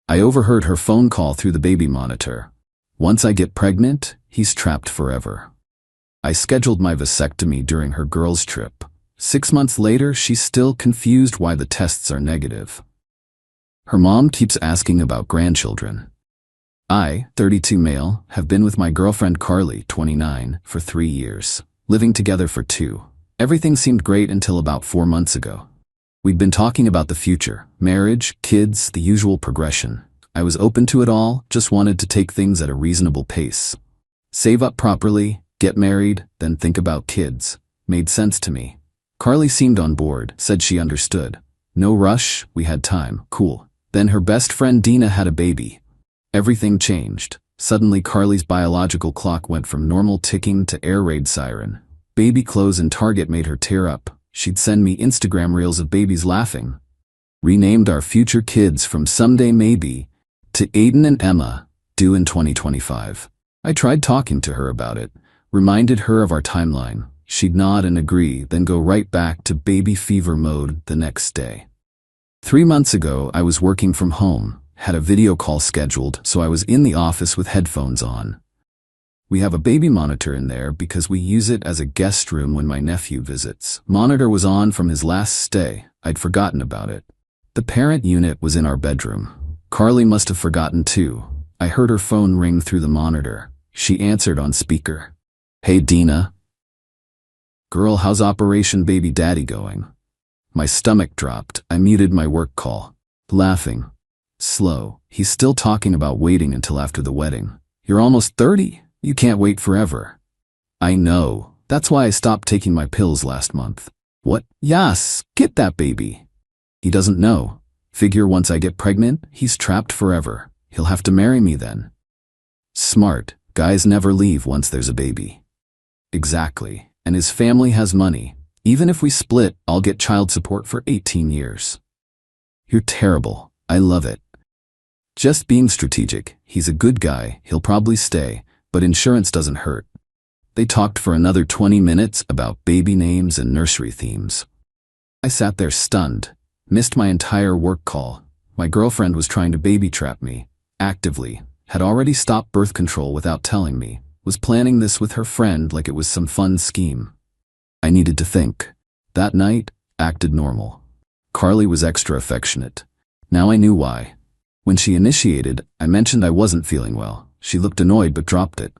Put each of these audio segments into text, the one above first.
I overheard her phone call through the baby monitor. Once I get pregnant, he's trapped forever. I scheduled my vasectomy during her girls' trip. 6 months later, she's still confused why the tests are negative. Her mom keeps asking about grandchildren. I, 32 male, have been with my girlfriend Carly, 29, for 3 years, living together for 2. Everything seemed great until about 4 months ago. We'd been talking about the future, marriage, kids, the usual progression. I was open to it all, just wanted to take things at a reasonable pace. Save up properly, get married, then think about kids. Made sense to me. Carly seemed on board, said she understood. No rush, we had time, cool. Then her best friend Dina had a baby. Everything changed. Suddenly Carly's biological clock went from normal ticking to air raid siren. Baby clothes in Target made her tear up. She'd send me Instagram reels of babies laughing. Renamed our future kids from Someday Maybe to Aiden and Emma, due in 2025. I tried talking to her about it, reminded her of our timeline. She'd nod and agree, then go right back to baby fever mode the next day. 3 months ago, I was working from home, had a video call scheduled, so I was in the office with headphones on. We have a baby monitor in there because we use it as a guest room when my nephew visits. Monitor was on from his last stay. I'd forgotten about it. The parent unit was in our bedroom. Carly must have forgotten too. I heard her phone ring through the monitor. She answered on speaker. Hey Dina. Girl, how's Operation Baby Daddy going? My stomach dropped. I muted my work call. Laughing. Slow. He's still talking about waiting until after the wedding. You're almost 30. You can't wait forever. I know. That's why I stopped taking my pills last month. What? Yes, get that baby. He doesn't know. Figure once I get pregnant, he's trapped forever. He'll have to marry me then. Smart. Guys never leave once there's a baby. Exactly. And his family has money. Even if we split, I'll get child support for 18 years. You're terrible. I love it. Just being strategic. He's a good guy. He'll probably stay. But insurance doesn't hurt. They talked for another 20 minutes about baby names and nursery themes. I sat there stunned. Missed my entire work call. My girlfriend was trying to baby trap me. Actively. Had already stopped birth control without telling me. Was planning this with her friend like it was some fun scheme. I needed to think. That night, acted normal. Carly was extra affectionate. Now I knew why. When she initiated, I mentioned I wasn't feeling well. She looked annoyed but dropped it.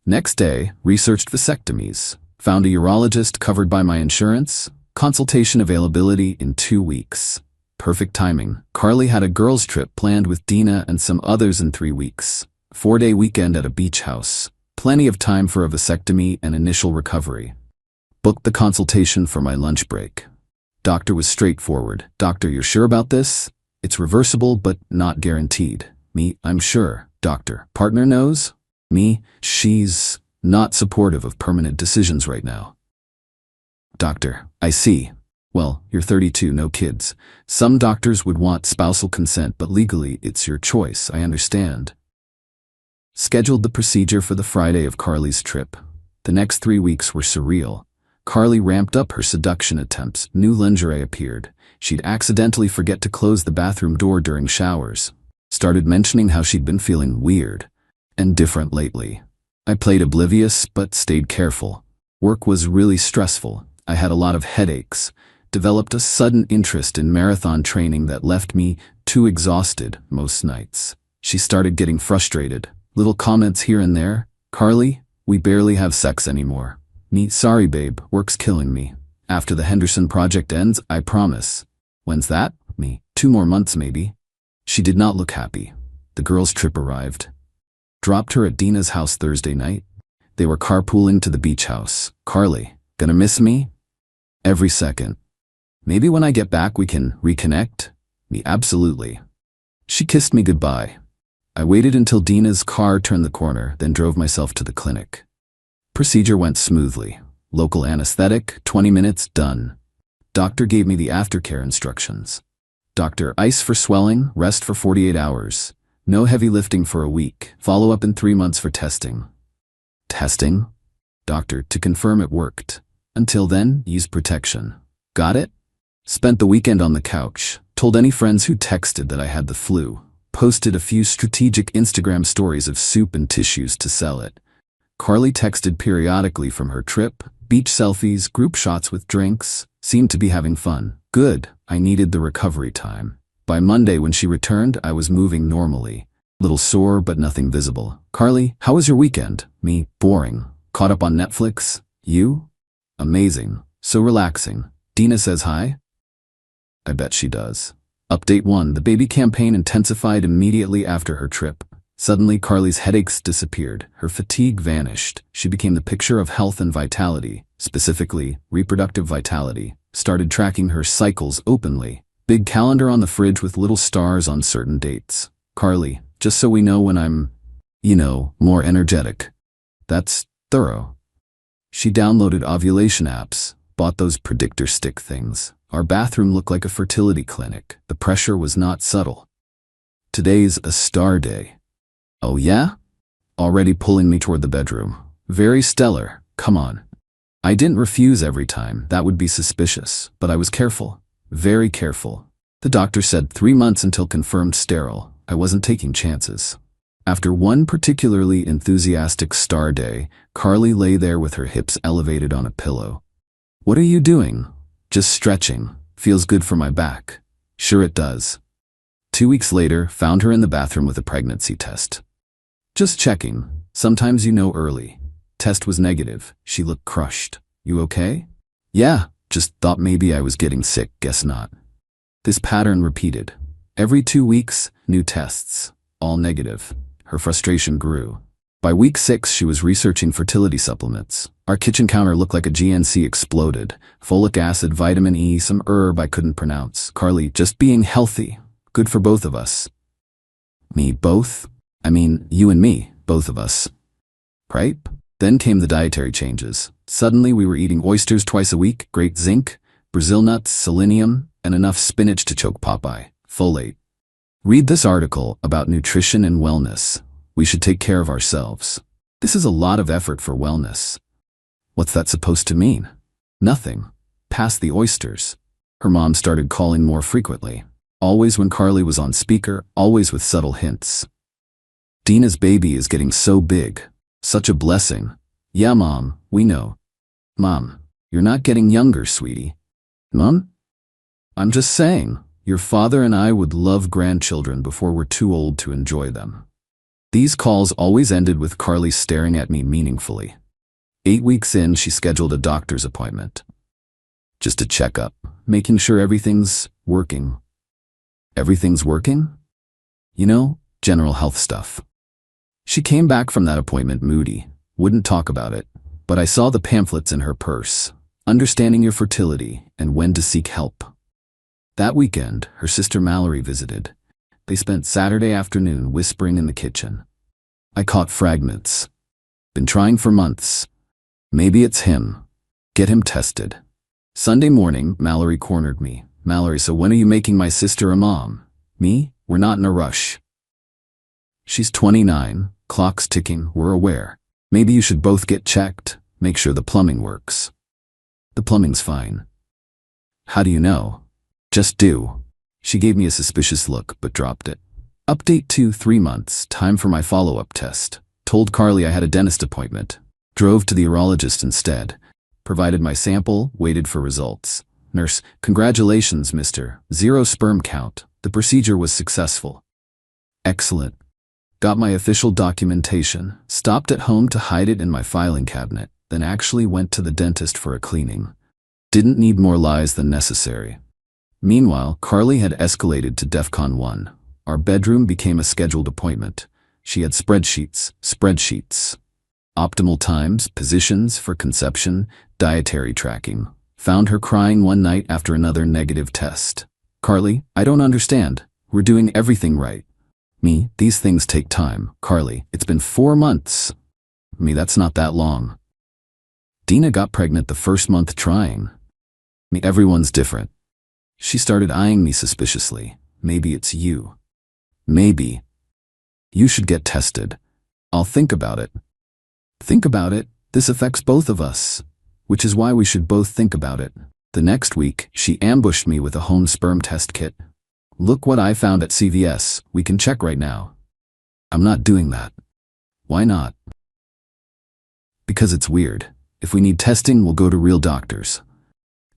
Next day, researched vasectomies. Found a urologist covered by my insurance. Consultation availability in 2 weeks. Perfect timing. Carly had a girls' trip planned with Dina and some others in 3 weeks. 4-day weekend at a beach house. Plenty of time for a vasectomy and initial recovery. Booked the consultation for my lunch break. Doctor was straightforward. Doctor, you're sure about this? It's reversible but not guaranteed. Me, I'm sure. Doctor, partner knows? Me, she's not supportive of permanent decisions right now. Doctor, I see. Well, you're 32, no kids. Some doctors would want spousal consent, but legally it's your choice, I understand. Scheduled the procedure for the Friday of Carly's trip. The next 3 weeks were surreal. Carly ramped up her seduction attempts. New lingerie appeared. She'd accidentally forget to close the bathroom door during showers. Started mentioning how she'd been feeling weird and different lately. I played oblivious but stayed careful. Work was really stressful. I had a lot of headaches. Developed a sudden interest in marathon training that left me too exhausted most nights. She started getting frustrated. Little comments here and there. Carly, we barely have sex anymore. Me, sorry babe, work's killing me. After the Henderson project ends, I promise. When's that? Me, 2 more months maybe. She did not look happy. The girls' trip arrived. Dropped her at Dina's house Thursday night. They were carpooling to the beach house. Carly, gonna miss me? Every second. Maybe when I get back we can reconnect? Me, absolutely. She kissed me goodbye. I waited until Dina's car turned the corner, then drove myself to the clinic. Procedure went smoothly. Local anesthetic, 20 minutes, done. Doctor gave me the aftercare instructions. Doctor, ice for swelling, rest for 48 hours. No heavy lifting for a week. Follow up in 3 months for testing. Testing? Doctor, to confirm it worked. Until then, use protection. Got it? Spent the weekend on the couch. Told any friends who texted that I had the flu. posted a few strategic Instagram stories of soup and tissues to sell it. Carly texted periodically from her trip, beach selfies, group shots with drinks, seemed to be having fun. Good, I needed the recovery time. By Monday when she returned, I was moving normally. Little sore, but nothing visible. Carly, how was your weekend? Me, boring. Caught up on Netflix? You? Amazing. So relaxing. Dina says hi? I bet she does. Update 1. The baby campaign intensified immediately after her trip. Suddenly, Carly's headaches disappeared. Her fatigue vanished. She became the picture of health and vitality, specifically reproductive vitality. Started tracking her cycles openly. Big calendar on the fridge with little stars on certain dates. Carly, just so we know when I'm, more energetic. That's thorough. She downloaded ovulation apps, bought those predictor stick things. Our bathroom looked like a fertility clinic. The pressure was not subtle. Today's a star day. Oh yeah? Already pulling me toward the bedroom. Very stellar. Come on. I didn't refuse every time. That would be suspicious. But I was careful. Very careful. The doctor said 3 months until confirmed sterile. I wasn't taking chances. After one particularly enthusiastic star day, Carly lay there with her hips elevated on a pillow. What are you doing? Just stretching. Feels good for my back. Sure it does. 2 weeks later, found her in the bathroom with a pregnancy test. Just checking. Sometimes you know early. Test was negative. She looked crushed. You okay? Yeah, just thought maybe I was getting sick. Guess not. This pattern repeated. Every 2 weeks, new tests. All negative. Her frustration grew. By week 6, she was researching fertility supplements. Our kitchen counter looked like a GNC exploded. Folic acid, vitamin E, some herb I couldn't pronounce. Carly, just being healthy. Good for both of us. Me, both? I mean, you and me, both of us. Right? Then came the dietary changes. Suddenly we were eating oysters twice a week, great zinc, Brazil nuts, selenium, and enough spinach to choke Popeye. Folate. Read this article about nutrition and wellness. We should take care of ourselves. This is a lot of effort for wellness. What's that supposed to mean? Nothing. Past the oysters. Her mom started calling more frequently. Always when Carly was on speaker, always with subtle hints. Dina's baby is getting so big. Such a blessing. Yeah, Mom, we know. Mom, you're not getting younger, sweetie. Mom? I'm just saying, your father and I would love grandchildren before we're too old to enjoy them. These calls always ended with Carly staring at me meaningfully. 8 weeks in, she scheduled a doctor's appointment. Just a checkup, making sure everything's working. Everything's working? General health stuff. She came back from that appointment moody, wouldn't talk about it, but I saw the pamphlets in her purse, understanding your fertility and when to seek help. That weekend, her sister Mallory visited. They spent Saturday afternoon whispering in the kitchen. I caught fragments. Been trying for months. Maybe it's him. Get him tested. Sunday morning, Mallory cornered me. Mallory, so when are you making my sister a mom? Me? We're not in a rush. She's 29, clock's ticking, we're aware. Maybe you should both get checked, make sure the plumbing works. The plumbing's fine. How do you know? Just do. She gave me a suspicious look, but dropped it. Update 2, 3 months, time for my follow-up test. Told Carly I had a dentist appointment. Drove to the urologist instead. Provided my sample, waited for results. Nurse, congratulations, mister. 0 sperm count. The procedure was successful. Excellent. Got my official documentation. Stopped at home to hide it in my filing cabinet. Then actually went to the dentist for a cleaning. Didn't need more lies than necessary. Meanwhile, Carly had escalated to DEFCON 1. Our bedroom became a scheduled appointment. She had spreadsheets. Optimal times, positions for conception, dietary tracking. Found her crying one night after another negative test. Carly, I don't understand. We're doing everything right. Me, these things take time. Carly, it's been 4 months. Me, that's not that long. Dina got pregnant the first month trying. Me, everyone's different. She started eyeing me suspiciously. Maybe it's you. Maybe. You should get tested. I'll think about it. Think about it? This affects both of us. Which is why we should both think about it. The next week, she ambushed me with a home sperm test kit. Look what I found at CVS. We can check right now. I'm not doing that. Why not? Because it's weird. If we need testing, we'll go to real doctors.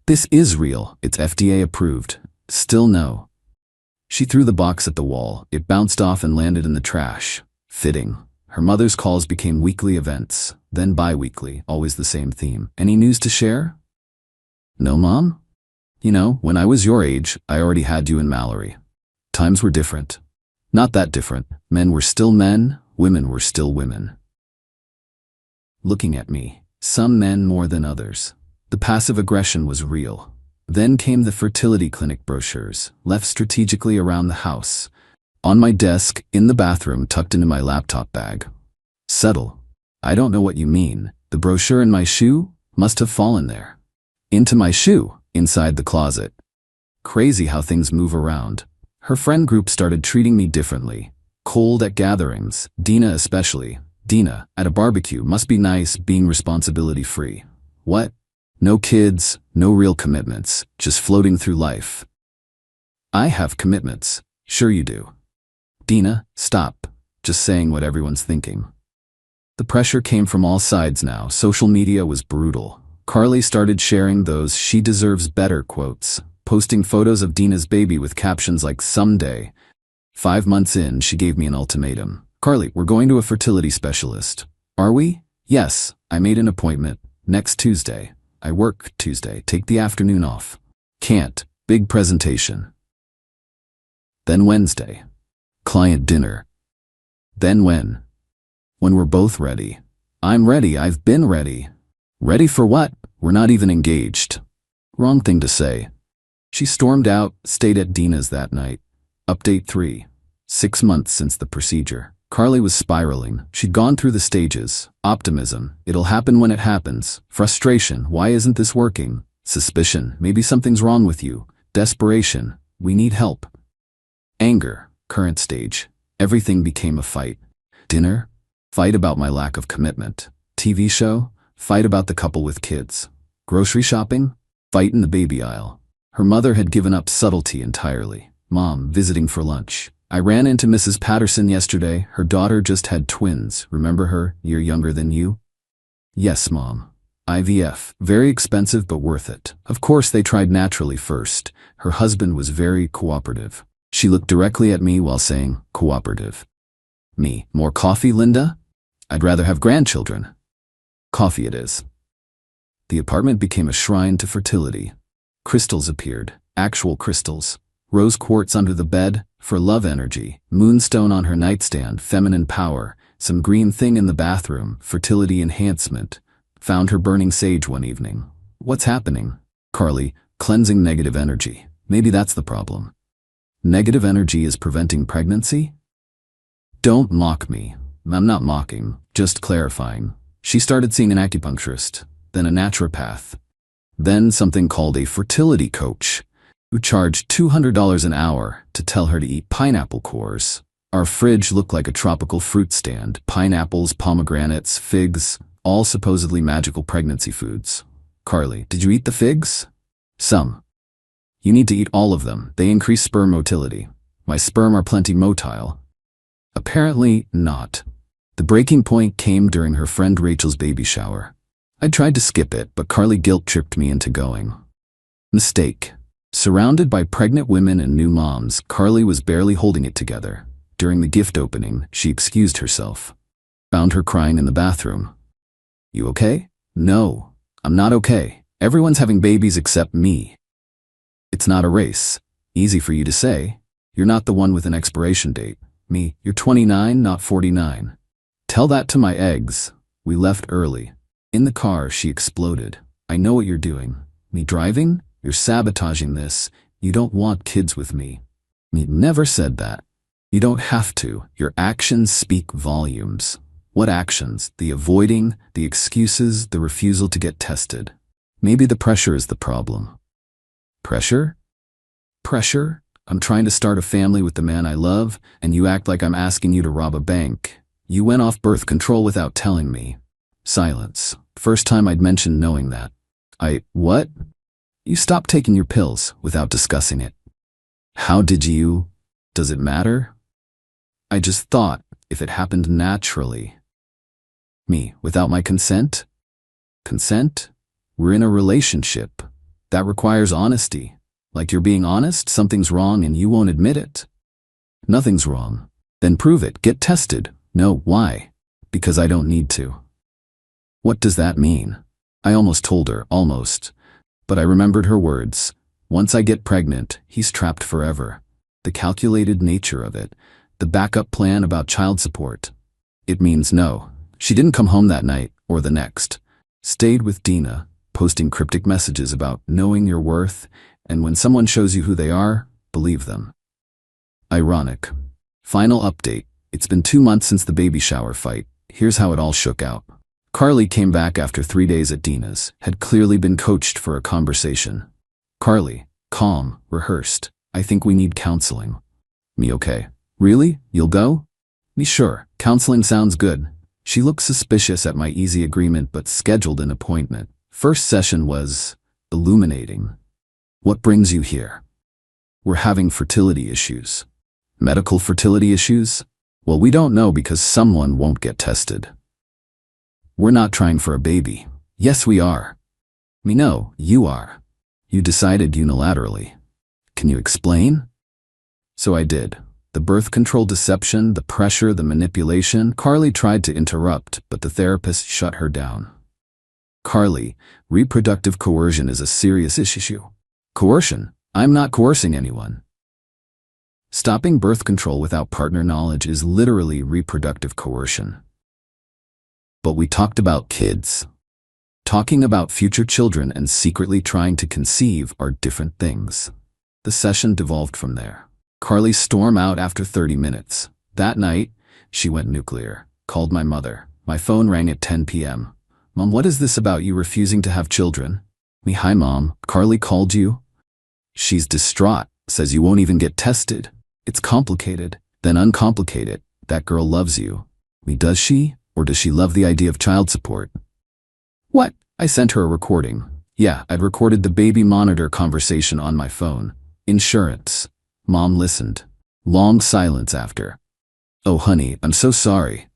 This is real. It's FDA approved. Still no. She threw the box at the wall. It bounced off and landed in the trash. Fitting. Her mother's calls became weekly events, then bi-weekly, always the same theme. Any news to share? No, Mom? You know, when I was your age, I already had you and Mallory. Times were different. Not that different. Men were still men, women were still women. Looking at me, some men more than others. The passive aggression was real. Then came the fertility clinic brochures, left strategically around the house. On my desk, in the bathroom, tucked into my laptop bag. Settle. I don't know what you mean. The brochure in my shoe must have fallen there. Into my shoe, inside the closet. Crazy how things move around. Her friend group started treating me differently. Cold at gatherings, Dina especially. Dina, at a barbecue, must be nice, being responsibility-free. What? No kids, no real commitments, just floating through life. I have commitments. Sure you do. Dina, stop. Just saying what everyone's thinking. The pressure came from all sides now. Social media was brutal. Carly started sharing those "she deserves better" quotes, posting photos of Dina's baby with captions like "someday." 5 months in, she gave me an ultimatum. Carly, we're going to a fertility specialist. Are we? Yes, I made an appointment. Next Tuesday. I work Tuesday. Take the afternoon off. Can't. Big presentation. Then Wednesday. Client dinner. Then when? When we're both ready. I'm ready. I've been ready. Ready for what? We're not even engaged. Wrong thing to say. She stormed out, stayed at Dina's that night. Update 3. 6 months since the procedure. Carly was spiraling. She'd gone through the stages. Optimism. It'll happen when it happens. Frustration. Why isn't this working? Suspicion. Maybe something's wrong with you. Desperation. We need help. Anger. Current stage. Everything became a fight. Dinner. Fight about my lack of commitment. TV show. Fight about the couple with kids. Grocery shopping. Fight in the baby aisle. Her mother had given up subtlety entirely. Mom visiting for lunch. I ran into Mrs. Patterson yesterday. Her daughter just had twins. Remember her? Year younger than you? Yes, Mom. IVF. Very expensive but worth it. Of course they tried naturally first. Her husband was very cooperative. She looked directly at me while saying, cooperative. Me. More coffee, Linda? I'd rather have grandchildren. Coffee it is. The apartment became a shrine to fertility. Crystals appeared. Actual crystals. Rose quartz under the bed, for love energy. Moonstone on her nightstand, feminine power. Some green thing in the bathroom, fertility enhancement. Found her burning sage one evening. What's happening? Carly, cleansing negative energy. Maybe that's the problem. Negative energy is preventing pregnancy? Don't mock me. I'm not mocking, just clarifying. She started seeing an acupuncturist, then a naturopath, then something called a fertility coach, who charged $200 an hour to tell her to eat pineapple cores. Our fridge looked like a tropical fruit stand. Pineapples, pomegranates, figs, all supposedly magical pregnancy foods. Carly, did you eat the figs? Some. You need to eat all of them. They increase sperm motility. My sperm are plenty motile. Apparently not. The breaking point came during her friend Rachel's baby shower. I tried to skip it, but Carly guilt-tripped me into going. Mistake. Surrounded by pregnant women and new moms, Carly was barely holding it together. During the gift opening, she excused herself. Found her crying in the bathroom. You okay? No, I'm not okay. Everyone's having babies except me. It's not a race. Easy for you to say. You're not the one with an expiration date. Me, you're 29, not 49. Tell that to my eggs. We left early. In the car, she exploded. I know what you're doing. Me driving? You're sabotaging this. You don't want kids with me. Me never said that. You don't have to. Your actions speak volumes. What actions? The avoiding, the excuses, the refusal to get tested. Maybe the pressure is the problem. Pressure? Pressure? I'm trying to start a family with the man I love, and you act like I'm asking you to rob a bank. You went off birth control without telling me. Silence. First time I'd mentioned knowing that. What? You stopped taking your pills without discussing it. How did you? Does it matter? I just thought, if it happened naturally. Me, without my consent? Consent? We're in a relationship. That requires honesty. Like you're being honest, something's wrong and you won't admit it. Nothing's wrong. Then prove it. Get tested. No, why? Because I don't need to. What does that mean? I almost told her, almost. But I remembered her words. Once I get pregnant, he's trapped forever. The calculated nature of it. The backup plan about child support. It means no. She didn't come home that night, or the next. Stayed with Dina, posting cryptic messages about knowing your worth, and when someone shows you who they are, believe them. Ironic. Final update. It's been 2 months since the baby shower fight. Here's how it all shook out. Carly came back after 3 days at Dina's, had clearly been coached for a conversation. Carly, calm, rehearsed. I think we need counseling. Me, okay. Really? You'll go? Me, sure. Counseling sounds good. She looked suspicious at my easy agreement but scheduled an appointment. First session was illuminating. What brings you here? We're having fertility issues. Medical fertility issues? Well, we don't know because someone won't get tested. We're not trying for a baby. Yes, we are. Me, no, you are. You decided unilaterally. Can you explain? So I did. The birth control deception, the pressure, the manipulation. Carly tried to interrupt, but the therapist shut her down. Carly, reproductive coercion is a serious issue. Coercion? I'm not coercing anyone. Stopping birth control without partner knowledge is literally reproductive coercion. But we talked about kids. Talking about future children and secretly trying to conceive are different things. The session devolved from there. Carly stormed out after 30 minutes. That night, she went nuclear. Called my mother. My phone rang at 10 p.m. Mom, what is this about you refusing to have children? Me, hi Mom, Carly called you? She's distraught, says you won't even get tested. It's complicated, then uncomplicated. That girl loves you. Me, does she? Or does she love the idea of child support? What? I sent her a recording. Yeah, I'd recorded the baby monitor conversation on my phone. Insurance. Mom listened. Long silence after. Oh honey, I'm so sorry.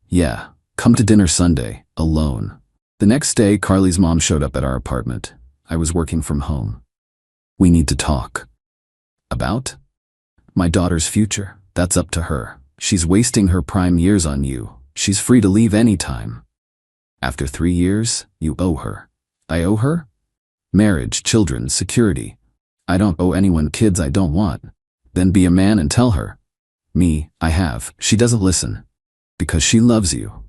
Yeah, come to dinner Sunday, alone. The next day, Carly's mom showed up at our apartment. I was working from home. We need to talk. About? My daughter's future. That's up to her. She's wasting her prime years on you. She's free to leave anytime. After 3 years, you owe her. I owe her? Marriage, children, security. I don't owe anyone kids I don't want. Then be a man and tell her. Me, I have. She doesn't listen. Because she loves you.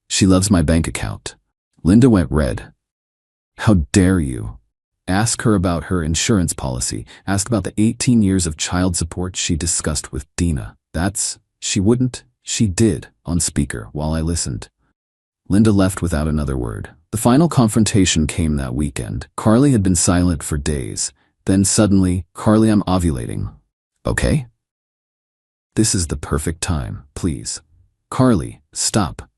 She loves my bank account. Linda went red. How dare you? Ask her about her insurance policy. Ask about the 18 years of child support she discussed with Dina. She wouldn't. She did, on speaker, while I listened. Linda left without another word. The final confrontation came that weekend. Carly had been silent for days. Then suddenly, Carly, I'm ovulating. Okay? This is the perfect time, please. Carly, stop.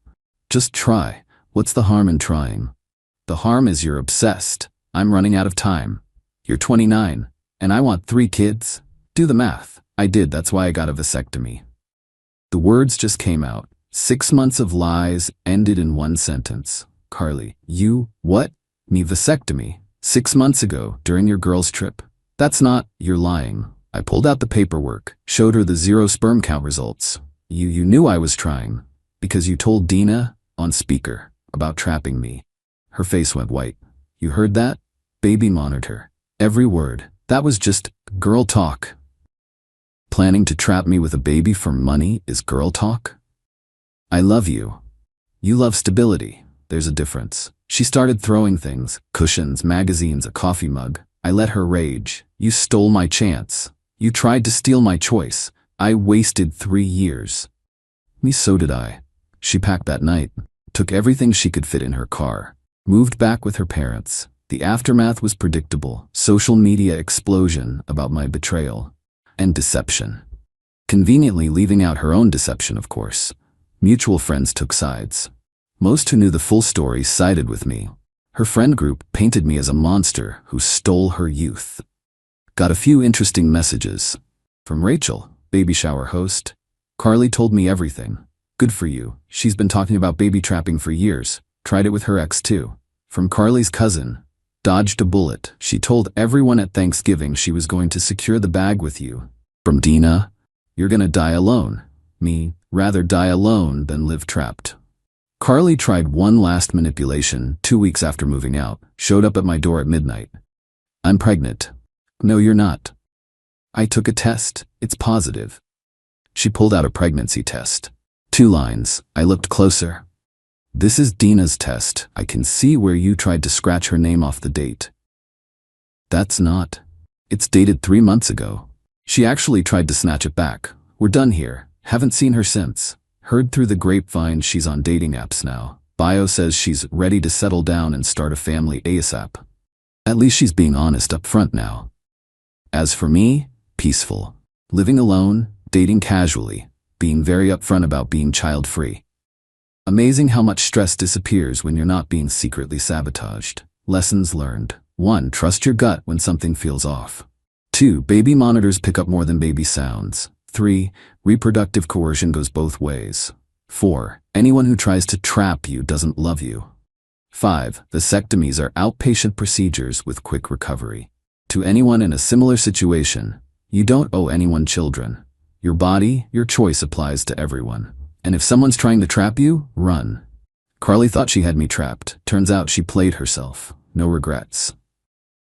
Just try. What's the harm in trying? The harm is you're obsessed. I'm running out of time. You're 29, and I want 3 kids. Do the math. I did, that's why I got a vasectomy. The words just came out. 6 months of lies ended in one sentence. Carly, you, what? Me, vasectomy. 6 months ago, during your girls' trip. That's not, you're lying. I pulled out the paperwork, showed her the 0 sperm count results. You knew I was trying, because you told Dina, on speaker, about trapping me. Her face went white. You heard that? Baby monitor. Every word. That was just girl talk. Planning to trap me with a baby for money is girl talk? I love you. You love stability. There's a difference. She started throwing things, cushions, magazines, a coffee mug. I let her rage. You stole my chance. You tried to steal my choice. I wasted 3 years. Me, so did I. She packed that night, took everything she could fit in her car, moved back with her parents. The aftermath was predictable. Social media explosion about my betrayal and deception. Conveniently leaving out her own deception, of course. Mutual friends took sides. Most who knew the full story sided with me. Her friend group painted me as a monster who stole her youth. Got a few interesting messages. From Rachel, baby shower host. Carly told me everything. Good for you. She's been talking about baby trapping for years. Tried it with her ex too. From Carly's cousin. Dodged a bullet. She told everyone at Thanksgiving she was going to secure the bag with you. From Dina. You're gonna die alone. Me, rather die alone than live trapped. Carly tried one last manipulation 2 weeks after moving out. Showed up at my door at midnight. I'm pregnant. No, you're not. I took a test. It's positive. She pulled out a pregnancy test. 2 lines. I looked closer. This is Dina's test. I can see where you tried to scratch her name off the date. That's not. It's dated 3 months ago. She actually tried to snatch it back. We're done here. Haven't seen her since. Heard through the grapevine she's on dating apps now. Bio says she's ready to settle down and start a family ASAP. At least she's being honest up front now. As for me, peaceful. Living alone, dating casually, being very upfront about being child-free. Amazing how much stress disappears when you're not being secretly sabotaged. Lessons learned. 1. Trust your gut when something feels off. 2. Baby monitors pick up more than baby sounds. 3. Reproductive coercion goes both ways. 4. Anyone who tries to trap you doesn't love you. 5. Vasectomies are outpatient procedures with quick recovery. To anyone in a similar situation, you don't owe anyone children. Your body, your choice applies to everyone. And if someone's trying to trap you, run. Carly thought she had me trapped. Turns out she played herself. No regrets.